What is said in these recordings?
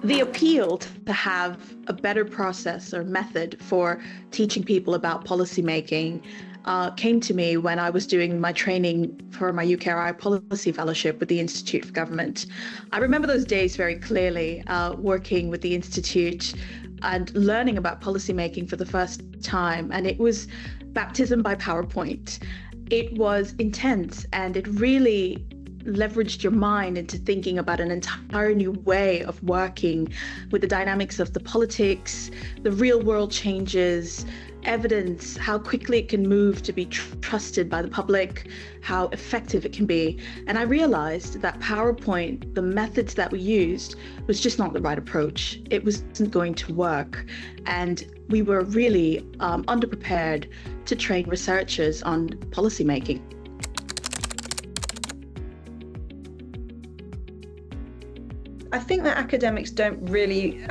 The appeal to have a better process or method for teaching people about policymaking came to me when I was doing my training for my UKRI Policy Fellowship with the Institute for Government. I remember those days very clearly, working with the Institute and learning about policymaking for the first time. And it was baptism by PowerPoint. It was intense, and it really leveraged your mind into thinking about an entire new way of working with the dynamics of the politics, the real world changes, evidence, how quickly it can move to be trusted by the public, how effective it can be. And I realized that PowerPoint, the methods that we used, was just not the right approach. It wasn't going to work. And we were really underprepared to train researchers on policymaking. I think that academics don't really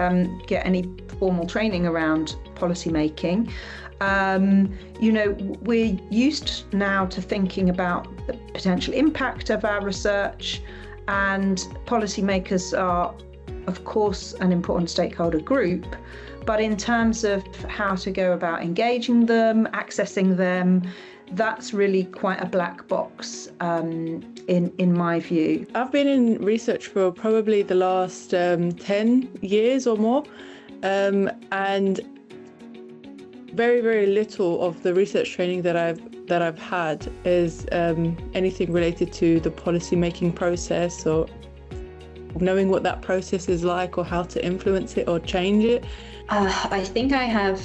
get any formal training around policy making. We're used now to thinking about the potential impact of our research, and policymakers are, of course, an important stakeholder group. But in terms of how to go about engaging them, accessing them, that's really quite a black box in my view. I've been in research for probably the last 10 years or more, and very, very little of the research training that I've had is anything related to the policy making process, or knowing what that process is like, or how to influence it or change it. I think I have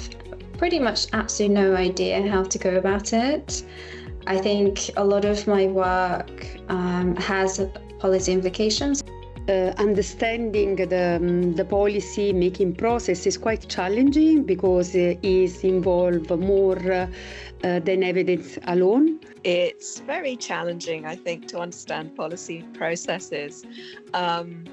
pretty much absolutely no idea how to go about it. I think a lot of my work has policy implications. Understanding the policy making process is quite challenging because it involves more than evidence alone. It's very challenging, I think, to understand policy processes. And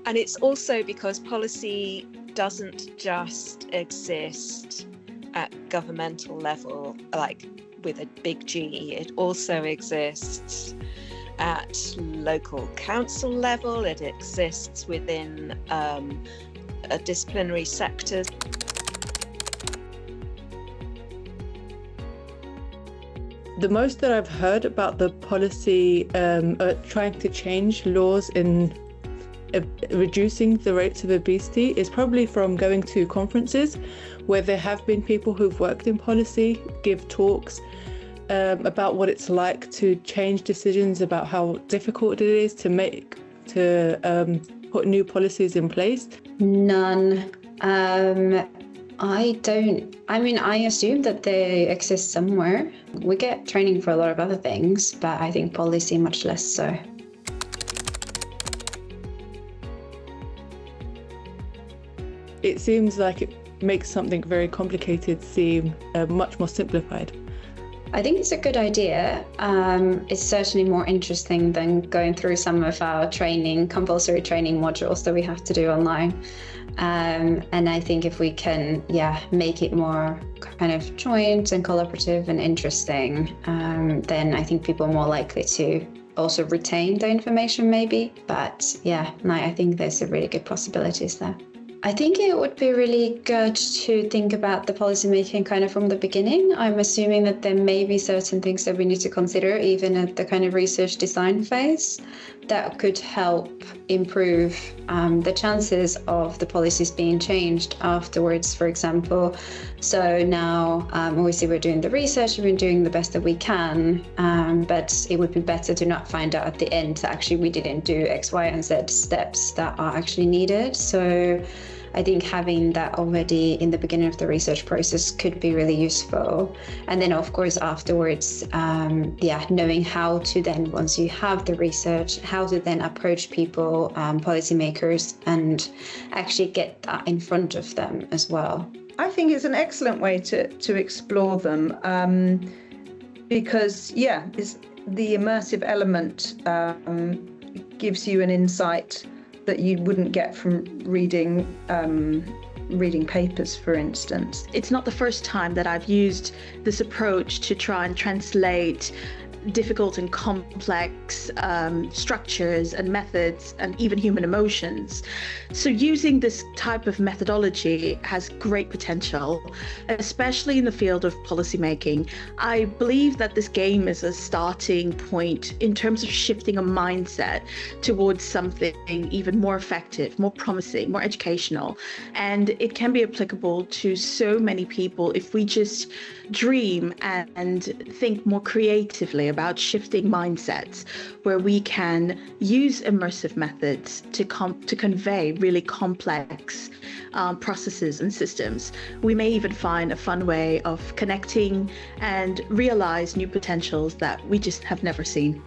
it's also because policy doesn't just exist at governmental level, like with a big G. It also exists at local council level. It exists within disciplinary sectors. The most that I've heard about the policy trying to change laws in reducing the rates of obesity is probably from going to conferences where there have been people who've worked in policy give talks about what it's like to change decisions, about how difficult it is to put new policies in place. None. I assume that they exist somewhere. We get training for a lot of other things, but I think policy much less so. It seems like it makes something very complicated seem much more simplified. I think it's a good idea. It's certainly more interesting than going through some of our compulsory training modules that we have to do online. And I think if we can, make it more kind of joint and collaborative and interesting, then I think people are more likely to also retain the information maybe. But I think there's a really good possibilities there. I think it would be really good to think about the policymaking kind of from the beginning. I'm assuming that there may be certain things that we need to consider even at the kind of research design phase that could help improve the chances of the policies being changed afterwards, for example. So now, obviously we're doing the research, we've been doing the best that we can, but it would be better to not find out at the end that actually we didn't do X, Y, and Z steps that are actually needed. So I think having that already in the beginning of the research process could be really useful. And then of course afterwards, knowing how to then, once you have the research, how to then approach people, policymakers, and actually get that in front of them as well. I think it's an excellent way to explore them because it's the immersive element gives you an insight that you wouldn't get from reading papers, for instance. It's not the first time that I've used this approach to try and translate difficult and complex structures and methods and even human emotions. So using this type of methodology has great potential, especially in the field of policymaking. I believe that this game is a starting point in terms of shifting a mindset towards something even more effective, more promising, more educational. And it can be applicable to so many people if we just dream and think more creatively about shifting mindsets, where we can use immersive methods to convey really complex processes and systems. We may even find a fun way of connecting and realize new potentials that we just have never seen.